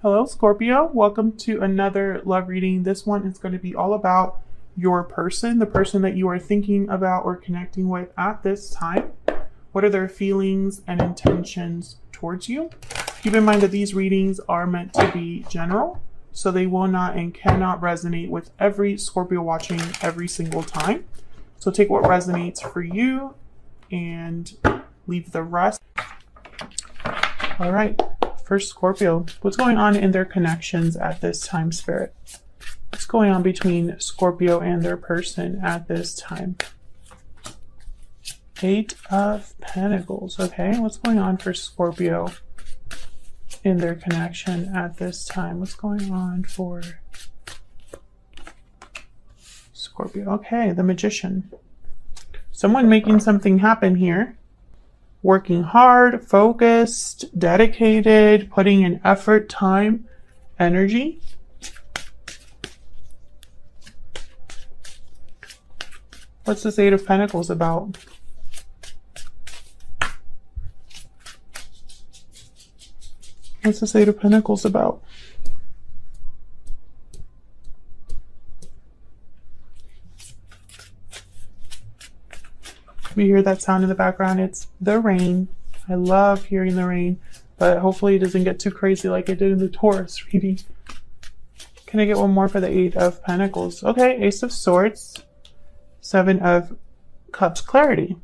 Hello, Scorpio. Welcome to another love reading. This one is going to be all about your person, the person that you are thinking about or connecting with at this time. What are their feelings and intentions towards you? Keep in mind that these readings are meant to be general, so they will not and cannot resonate with every Scorpio watching every single time. So take what resonates for you and leave the rest. All right. First, Scorpio, what's going on in their connections at this time, Spirit? What's going on between Scorpio and their person at this time? Eight of Pentacles. Okay, what's going on for Scorpio in their connection at this time? What's going on for Scorpio? Okay, the Magician. Someone making something happen here. Working hard, focused, dedicated, putting in effort, time, energy. What's this Eight of Pentacles about? What's this Eight of Pentacles about? You hear that sound in the background? It's the rain. I love hearing the rain, but hopefully it doesn't get too crazy like it did in the Taurus reading. Can I get one more for the Eight of Pentacles? Okay, Ace of Swords, Seven of Cups, clarity.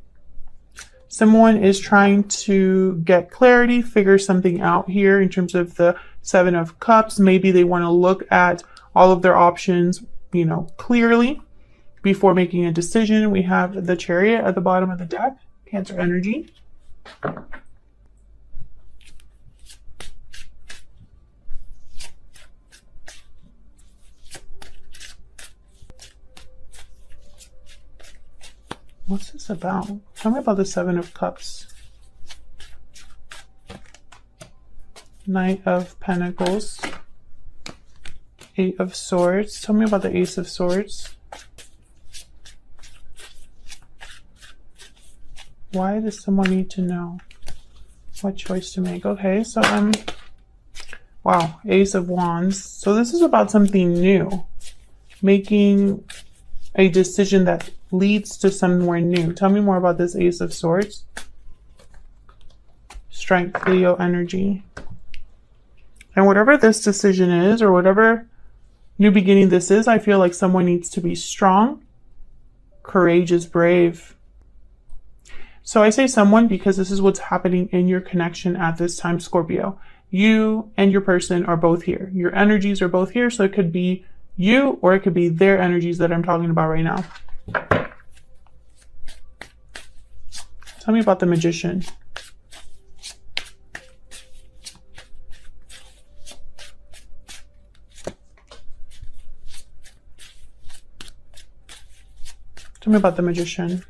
Someone is trying to get clarity, figure something out here in terms of the Seven of Cups. Maybe they want to look at all of their options, clearly. Before making a decision. We have the Chariot at the bottom of the deck, Cancer energy. What's this about? Tell me about the Seven of Cups. Knight of Pentacles. Eight of Swords. Tell me about the Ace of Swords. Why does someone need to know what choice to make? Okay, so wow, Ace of Wands. So this is about something new, making a decision that leads to somewhere new. Tell me more about this Ace of Swords. Strength, Leo energy. And whatever this decision is, or whatever new beginning this is, I feel like someone needs to be strong, courageous, brave. So I say someone because this is what's happening in your connection at this time, Scorpio. You and your person are both here. Your energies are both here. So it could be you or it could be their energies that I'm talking about right now. Tell me about the Magician. Tell me about the Magician.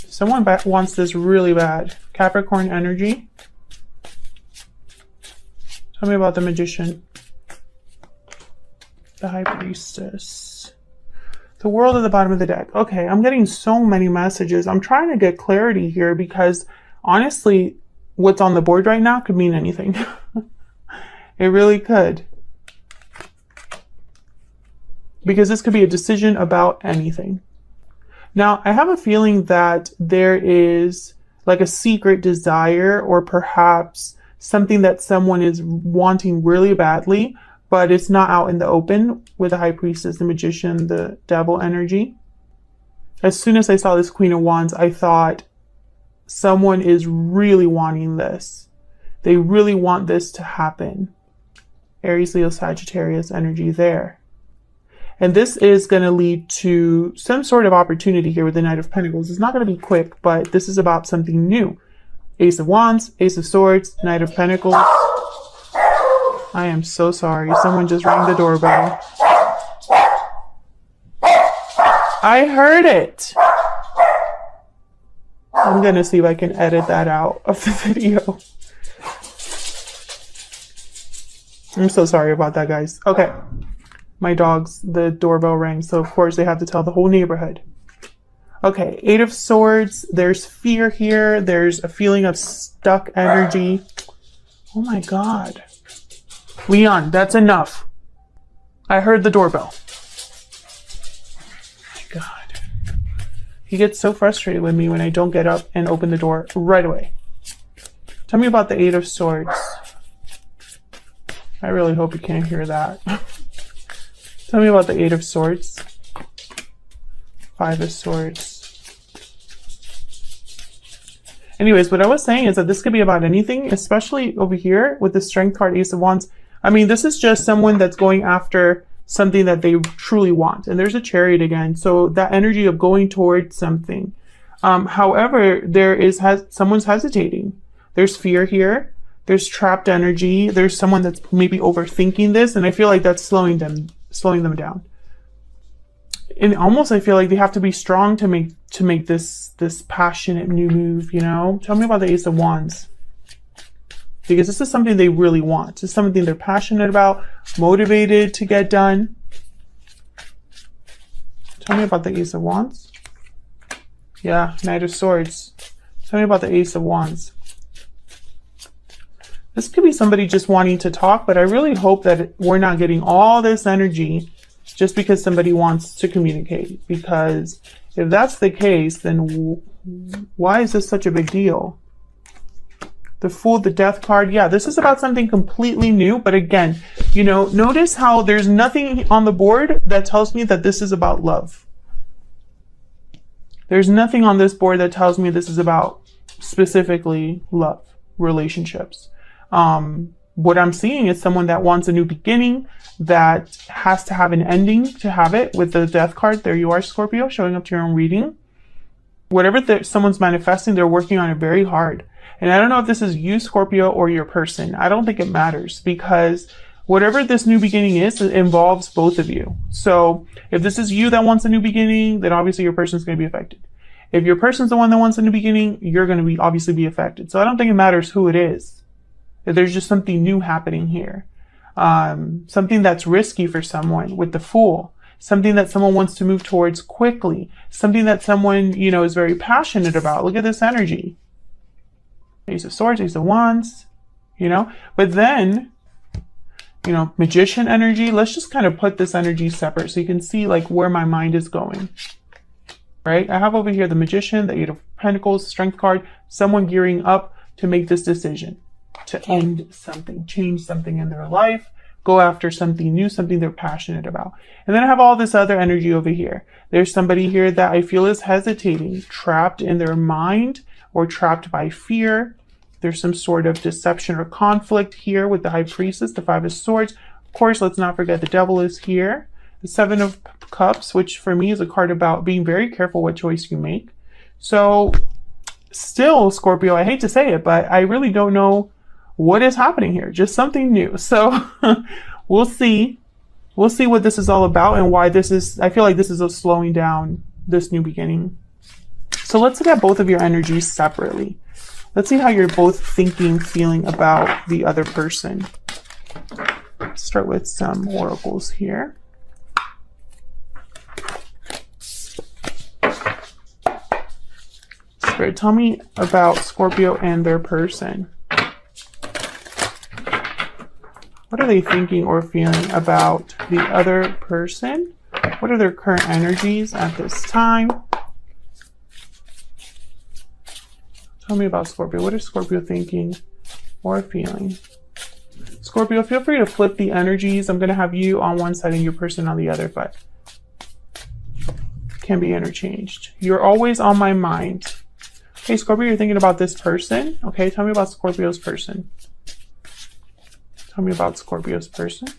Someone wants this really bad. Capricorn energy. Tell me about the Magician. The High Priestess. The World at the bottom of the deck. Okay, I'm getting so many messages. I'm trying to get clarity here because honestly, what's on the board right now could mean anything. It really could. Because this could be a decision about anything. Now, I have a feeling that there is like a secret desire or perhaps something that someone is wanting really badly, but it's not out in the open with the High Priestess, the Magician, the Devil energy. As soon as I saw this Queen of Wands, I thought someone is really wanting this. They really want this to happen. Aries, Leo, Sagittarius energy there. And this is going to lead to some sort of opportunity here with the Knight of Pentacles. It's not going to be quick, but this is about something new. Ace of Wands, Ace of Swords, Knight of Pentacles. I am so sorry. Someone just rang the doorbell. I heard it. I'm going to see if I can edit that out of the video. I'm so sorry about that, guys. Okay. My dogs, the doorbell rang, so of course they have to tell the whole neighborhood. Okay, Eight of Swords. There's fear here. There's a feeling of stuck energy. Oh my God. Leon, that's enough. I heard the doorbell. Oh my God. He gets so frustrated with me when I don't get up and open the door right away. Tell me about the Eight of Swords. I really hope you can't hear that. Tell me about the Eight of Swords. Five of Swords. Anyways, what I was saying is that this could be about anything, especially over here with the Strength card, Ace of Wands. I mean, this is just someone that's going after something that they truly want. And there's a Chariot again. So that energy of going towards something. However, someone's hesitating. There's fear here. There's trapped energy. There's someone that's maybe overthinking this. And I feel like that's slowing them down. And almost I feel like they have to be strong to make this passionate new move, you know? Tell me about the Ace of Wands. Because this is something they really want. This is something they're passionate about, motivated to get done. Tell me about the Ace of Wands. Yeah, Knight of Swords. Tell me about the Ace of Wands. This could be somebody just wanting to talk, but I really hope that we're not getting all this energy just because somebody wants to communicate. Because if that's the case, then why is this such a big deal? The Fool, the Death card. Yeah, this is about something completely new. But again, you know, notice how there's nothing on the board that tells me that this is about love. There's nothing on this board that tells me this is about specifically love, relationships. What I'm seeing is someone that wants a new beginning, that has to have an ending to have it. With the Death card, there you are, Scorpio, showing up to your own reading. Whatever someone's manifesting, they're working on it very hard. And I don't know if this is you, Scorpio, or your person. I don't think it matters, because whatever this new beginning is, it involves both of you. So if this is you that wants a new beginning, then obviously your person's going to be affected. If your person's the one that wants a new beginning, you're going to obviously be affected. So I don't think it matters who it is. There's just something new happening here. Something that's risky for someone with the Fool. Something that someone wants to move towards quickly. Something that someone, you know, is very passionate about. Look at this energy. Ace of Swords, Ace of Wands, you know. But then, you know, Magician energy. Let's just kind of put this energy separate so you can see like where my mind is going. Right? I have over here the Magician, the Eight of Pentacles, Strength card. Someone gearing up to make this decision. To end something, change something in their life, go after something new, something they're passionate about. And then I have all this other energy over here. There's somebody here that I feel is hesitating, trapped in their mind or trapped by fear. There's some sort of deception or conflict here with the High Priestess, the Five of Swords. Of course, let's not forget the Devil is here. The Seven of Cups, which for me is a card about being very careful what choice you make. So still, Scorpio, I hate to say it, but I really don't know what is happening here. Just something new. So we'll see. We'll see what this is all about and why this is, I feel like this is a slowing down this new beginning. So let's look at both of your energies separately. Let's see how you're both thinking, feeling about the other person. Let's start with some oracles here. Spirit, tell me about Scorpio and their person. What are they thinking or feeling about the other person? What are their current energies at this time? Tell me about Scorpio. What is Scorpio thinking or feeling? Scorpio, feel free to flip the energies. I'm going to have you on one side and your person on the other, but can be interchanged. You're always on my mind. Okay, Scorpio, you're thinking about this person. Okay, tell me about Scorpio's person. Tell me about Scorpio's person.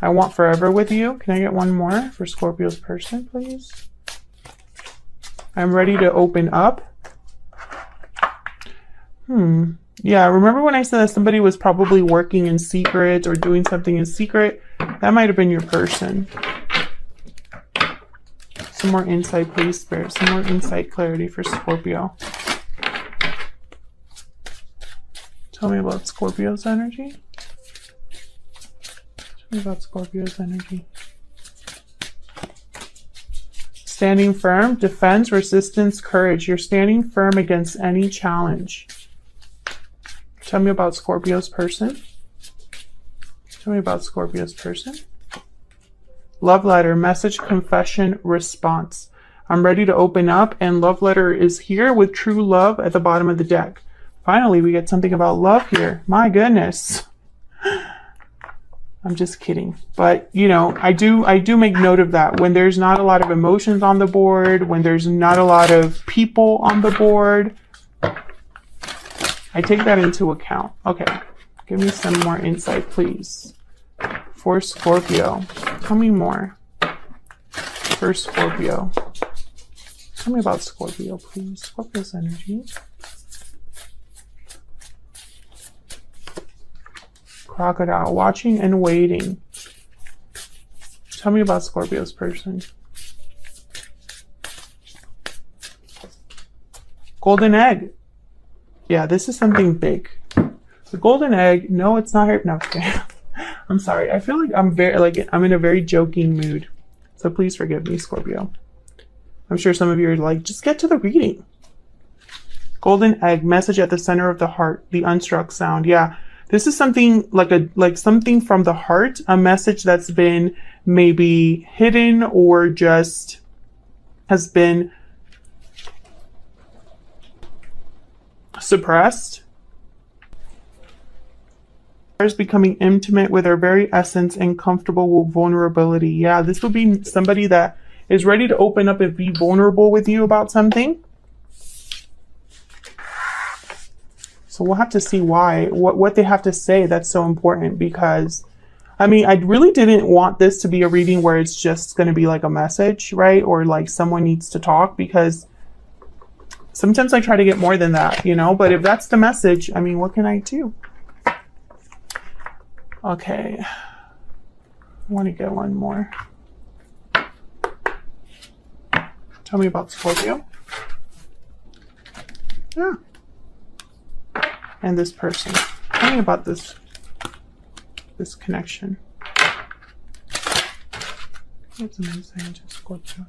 I want forever with you. Can I get one more for Scorpio's person, please? I'm ready to open up. Yeah, remember when I said that somebody was probably working in secret or doing something in secret? That might have been your person. Some more insight, please, Spirit. Some more insight, clarity for Scorpio. Tell me about Scorpio's energy. Tell me about Scorpio's energy. Standing firm, defense, resistance, courage. You're standing firm against any challenge. Tell me about Scorpio's person. Tell me about Scorpio's person. Love letter, message, confession, response. I'm ready to open up, and love letter is here with true love at the bottom of the deck. Finally, we get something about love here. My goodness. I'm just kidding. But, you know, I do make note of that. When there's not a lot of emotions on the board, when there's not a lot of people on the board, I take that into account. Okay. Give me some more insight, please. For Scorpio. Tell me more. For Scorpio. Tell me about Scorpio, please. Scorpio's energy. Crocodile, watching and waiting. Tell me about Scorpio's person. Golden egg. Yeah, this is something big. The golden egg. No, it's not here. No, okay. I'm sorry. I feel like I'm in a very joking mood. So please forgive me, Scorpio. I'm sure some of you are like, just get to the reading. Golden egg, message at the center of the heart, the unstruck sound. Yeah. This is something like something from the heart, a message that's been maybe hidden or just has been suppressed. Is becoming intimate with our very essence and comfortable with vulnerability. Yeah, this would be somebody that is ready to open up and be vulnerable with you about something. So we'll have to see why, what they have to say. That's so important, because I mean, I really didn't want this to be a reading where it's just going to be like a message, right? Or like someone needs to talk, because sometimes I try to get more than that, you know, but if that's the message, I mean, what can I do? Okay. I want to get one more. Tell me about Scorpio. Yeah. And this person. Tell me about this connection. That's amazing to Scorpio.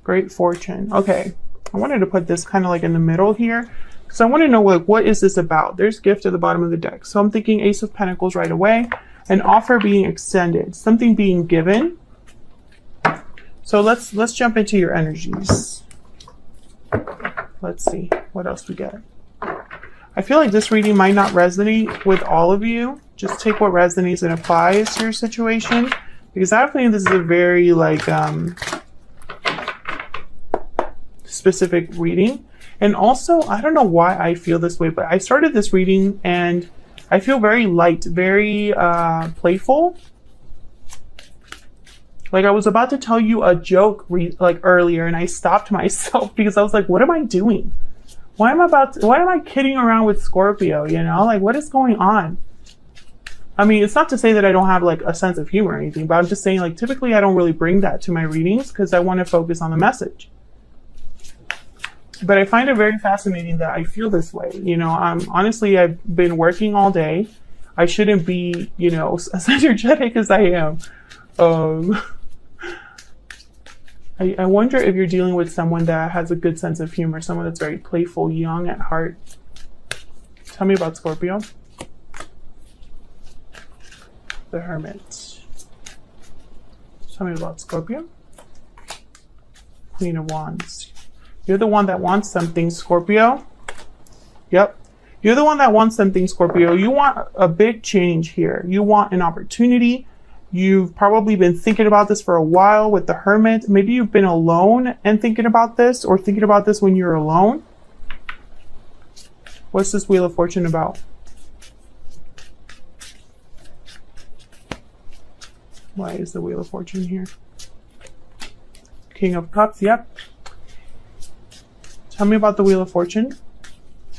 Great fortune. Okay. I wanted to put this kind of like in the middle here, because I want to know, like, what is this about? There's gift at the bottom of the deck. So I'm thinking Ace of Pentacles right away. An offer being extended. Something being given. So let's jump into your energies. Let's see what else we get. I feel like this reading might not resonate with all of you. Just take what resonates and applies to your situation, because I think this is a very like specific reading. And also, I don't know why I feel this way, but I started this reading and I feel very light, very playful. Like I was about to tell you a joke earlier, and I stopped myself because I was like, what am I doing? Why am I kidding around with Scorpio? You know, like, what is going on? I mean, it's not to say that I don't have like a sense of humor or anything, but I'm just saying, like, typically I don't really bring that to my readings because I want to focus on the message. But I find it very fascinating that I feel this way. You know, honestly, I've been working all day. I shouldn't be, you know, as energetic as I am. I wonder if you're dealing with someone that has a good sense of humor, someone that's very playful, young at heart. Tell me about Scorpio. The Hermit. Tell me about Scorpio. Queen of Wands. You're the one that wants something, Scorpio. Yep. You're the one that wants something, Scorpio. You want a big change here. You want an opportunity. You've probably been thinking about this for a while with the Hermit. Maybe you've been alone and thinking about this, or thinking about this when you're alone. What's this Wheel of Fortune about? Why is the Wheel of Fortune here? King of Cups, yep. Tell me about the Wheel of Fortune.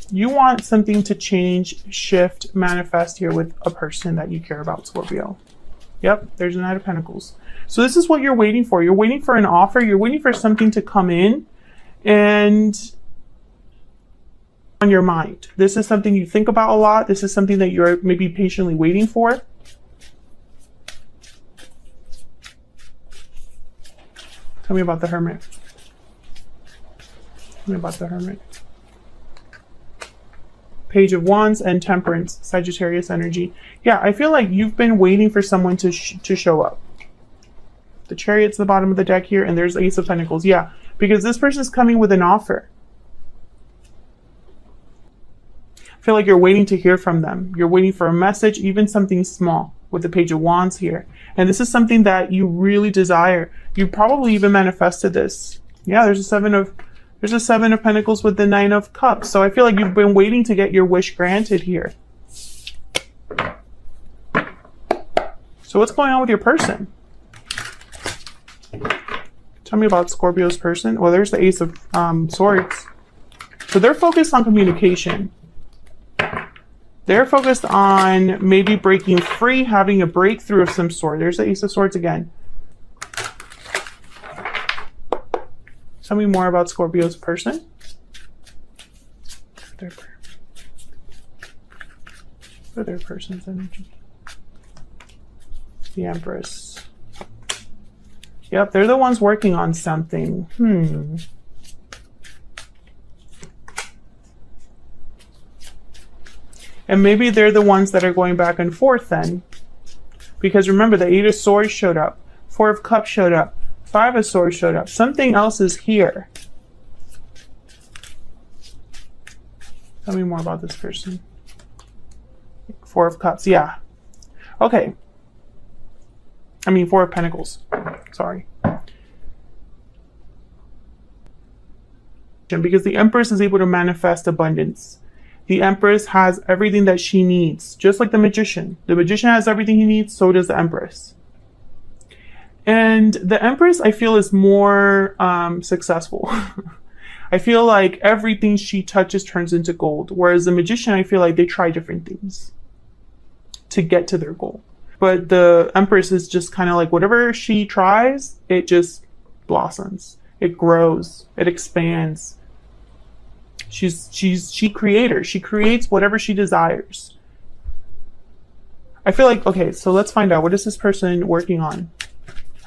You want something to change, shift, manifest here with a person that you care about, Scorpio. Yep, there's a Knight of Pentacles. So this is what you're waiting for. You're waiting for an offer. You're waiting for something to come in and on your mind. This is something you think about a lot. This is something that you're maybe patiently waiting for. Tell me about the Hermit. Tell me about the Hermit. Page of Wands and Temperance, Sagittarius energy. Yeah, I feel like you've been waiting for someone to show up. The Chariot's the bottom of the deck here, and there's Ace of Pentacles. Yeah, because this person's coming with an offer. I feel like you're waiting to hear from them. You're waiting for a message, even something small, with the Page of Wands here. And this is something that you really desire. You probably even manifested this. Yeah, there's a Seven of Pentacles with the Nine of Cups. So I feel like you've been waiting to get your wish granted here. So what's going on with your person? Tell me about Scorpio's person. Well, there's the Ace of Swords. So they're focused on communication. They're focused on maybe breaking free, having a breakthrough of some sort. There's the Ace of Swords again. Tell me more about Scorpio's person. For their person's energy. The Empress. Yep, they're the ones working on something. And maybe they're the ones that are going back and forth then. Because remember, the Eight of Swords showed up. Four of Cups showed up. Five of Swords showed up. Something else is here. Tell me more about this person. Four of Cups, yeah. Okay. I mean, Four of Pentacles. Sorry. Because the Empress is able to manifest abundance. The Empress has everything that she needs, just like the Magician. The Magician has everything he needs, so does the Empress. And the Empress, I feel, is more successful. I feel like everything she touches turns into gold. Whereas the Magician, I feel like they try different things to get to their goal. But the Empress is just kind of like whatever she tries, it just blossoms. It grows. It expands. She creator. She creates whatever she desires. I feel like, okay, so let's find out. What is this person working on?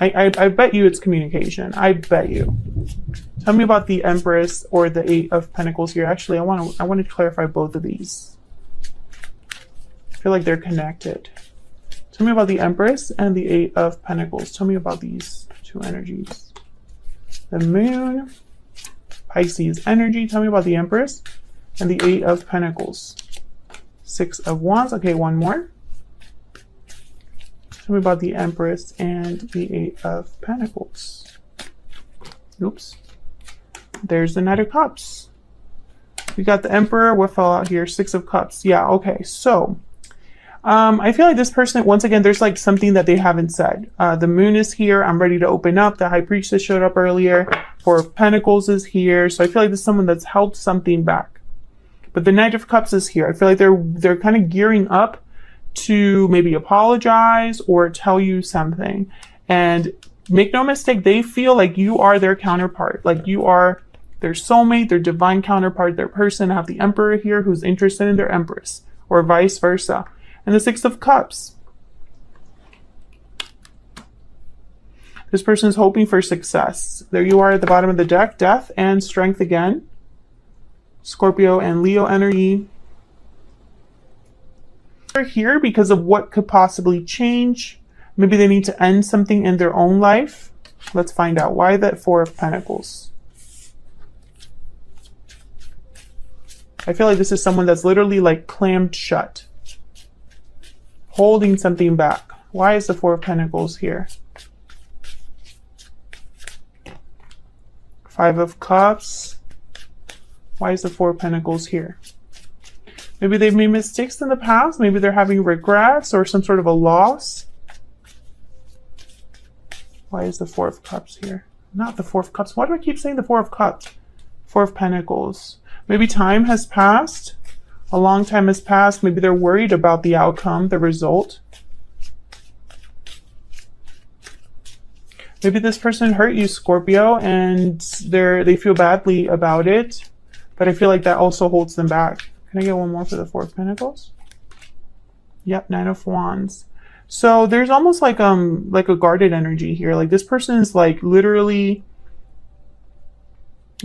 I bet you it's communication. I bet you. Tell me about the Empress or the Eight of Pentacles here. Actually, I want to clarify both of these. I feel like they're connected. Tell me about the Empress and the Eight of Pentacles. Tell me about these two energies. The Moon, Pisces energy. Tell me about the Empress and the Eight of Pentacles. Six of Wands. Okay, one more. Tell me about the Empress and the Eight of Pentacles. Oops. There's the Knight of Cups. We got the Emperor. What fell out here? Six of Cups. Yeah, okay. So, I feel like this person, once again, there's like something that they haven't said. The Moon is here. I'm ready to open up. The High Priestess showed up earlier. Four of Pentacles is here. So I feel like this is someone that's held something back. But the Knight of Cups is here. I feel like they're kind of gearing up to maybe apologize or tell you something. And make no mistake, they feel like you are their counterpart. Like you are their soulmate, their divine counterpart, their person. I have the Emperor here who's interested in their Empress, or vice versa. And the Six of Cups. This person is hoping for success. There you are at the bottom of the deck. Death and Strength again. Scorpio and Leo energy. They're here because of what could possibly change. Maybe they need to end something in their own life. Let's find out. Why that Four of Pentacles? I feel like this is someone that's literally like clammed shut. Holding something back. Why is the Four of Pentacles here? Five of Cups. Why is the Four of Pentacles here? Maybe they've made mistakes in the past. Maybe they're having regrets or some sort of a loss. Why is the Four of Cups here? Not the Four of Cups. Why do I keep saying the Four of Cups? Four of Pentacles. Maybe time has passed. A long time has passed. Maybe they're worried about the outcome, the result. Maybe this person hurt you, Scorpio, and they feel badly about it. But I feel like that also holds them back. Can I get one more for the Four of Pentacles? Yep, Nine of Wands. So there's almost like a guarded energy here. Like this person is like literally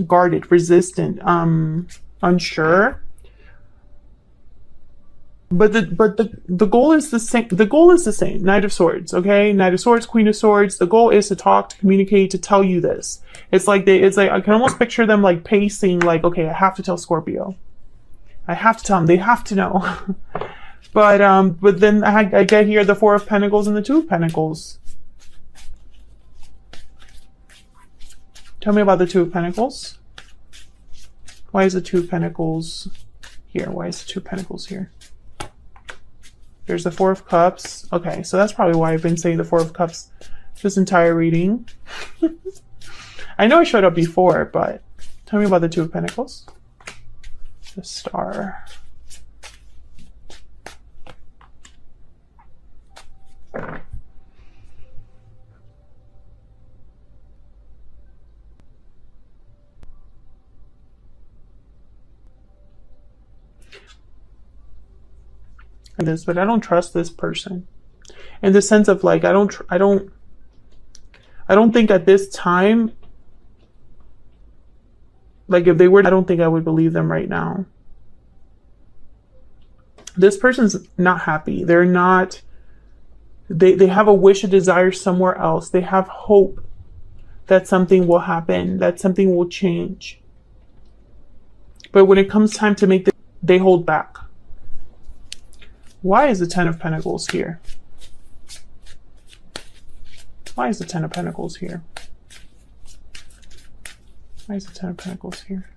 guarded, resistant, unsure. But the goal is the same. The goal is the same. Knight of Swords, okay? Knight of Swords, Queen of Swords. The goal is to talk, to communicate, to tell you this. It's like I can almost picture them like pacing, like, okay, I have to tell Scorpio. I have to tell them. They have to know. But then I get here the Four of Pentacles and the Two of Pentacles. Tell me about the Two of Pentacles. Why is the Two of Pentacles here? Why is the Two of Pentacles here? There's the Four of Cups. Okay, so that's probably why I've been saying the Four of Cups this entire reading. I know I showed up before, but tell me about the Two of Pentacles. The Star. This, but I don't trust this person in the sense of like I don't think at this time, like if they were, I don't think I would believe them right now. This person's not happy. They're not, they have a wish, a desire somewhere else. They have hope that something will happen, that something will change. But when it comes time to make the, they hold back. Why is the Ten of Pentacles here? Why is the Ten of Pentacles here? Why is the Ten of Pentacles here?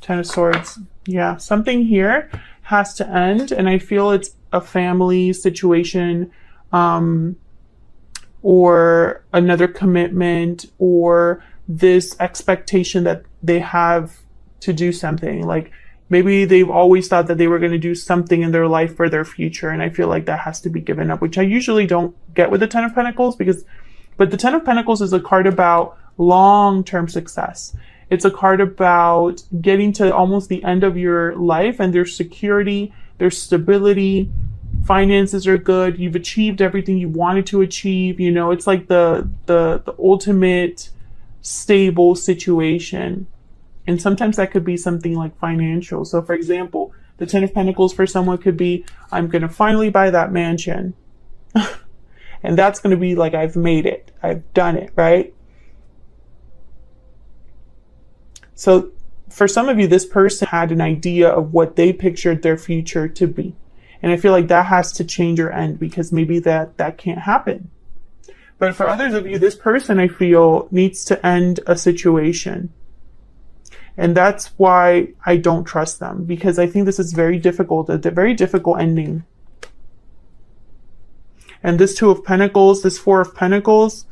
Ten of Swords. Yeah, something here has to end, and I feel it's a family situation, or another commitment, or this expectation that they have to do something. Like, maybe they've always thought that they were going to do something in their life for their future. And I feel like that has to be given up, which I usually don't get with the Ten of Pentacles but the Ten of Pentacles is a card about long-term success. It's a card about getting to almost the end of your life, and there's security, there's stability, finances are good. You've achieved everything you wanted to achieve. You know, it's like the ultimate stable situation. And sometimes that could be something like financial. So for example, the Ten of Pentacles for someone could be, I'm going to finally buy that mansion. And that's going to be like, I've made it. I've done it, right? So for some of you, this person had an idea of what they pictured their future to be. And I feel like that has to change or end, because maybe that can't happen. But for others of you, this person, I feel, needs to end a situation. And that's why I don't trust them, because I think this is very difficult, a very difficult ending. And this Two of Pentacles, this Four of Pentacles,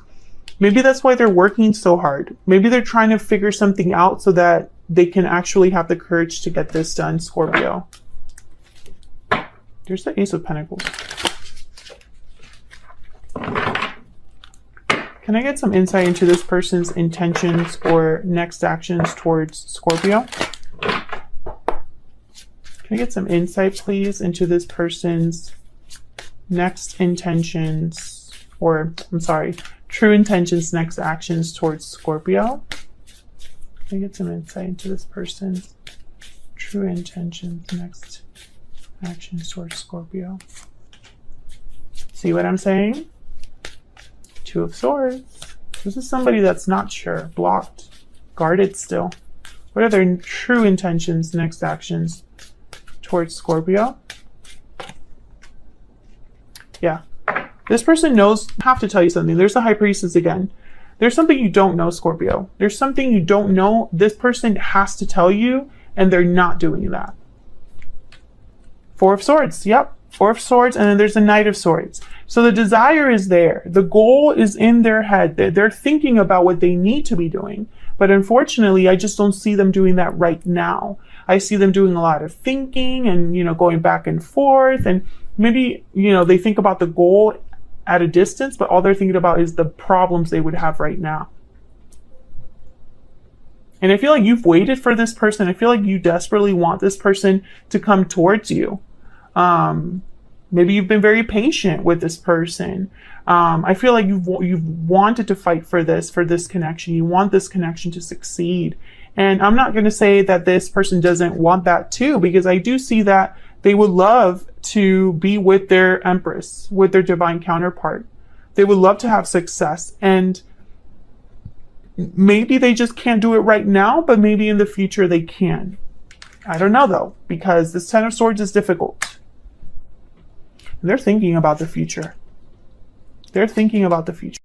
maybe that's why they're working so hard. Maybe they're trying to figure something out so that they can actually have the courage to get this done, Scorpio. There's the Ace of Pentacles. Can I get some insight into this person's intentions or next actions towards Scorpio? Can I get some insight, please, into this person's next intentions, or, I'm sorry, true intentions, next actions towards Scorpio? Can I get some insight into this person's true intentions, next actions towards Scorpio? See what I'm saying? Two of Swords. This is somebody that's not sure, blocked, guarded still. What are their true intentions, next actions towards Scorpio? Yeah. This person knows. I have to tell you something. There's the High Priestess again. There's something you don't know, Scorpio. There's something you don't know. This person has to tell you, and they're not doing that. Four of Swords. Yep. Four of Swords, and then there's the Knight of Swords. So the desire is there. The goal is in their head. They're thinking about what they need to be doing. But unfortunately, I just don't see them doing that right now. I see them doing a lot of thinking and, going back and forth. And maybe, they think about the goal at a distance, but all they're thinking about is the problems they would have right now. And I feel like you've waited for this person. I feel like you desperately want this person to come towards you. Maybe you've been very patient with this person. I feel like you've wanted to fight for this connection. You want this connection to succeed. And I'm not going to say that this person doesn't want that too, because I do see that they would love to be with their Empress, with their divine counterpart. They would love to have success, and maybe they just can't do it right now, but maybe in the future they can. I don't know though, because this Ten of Swords is difficult. They're thinking about the future. They're thinking about the future.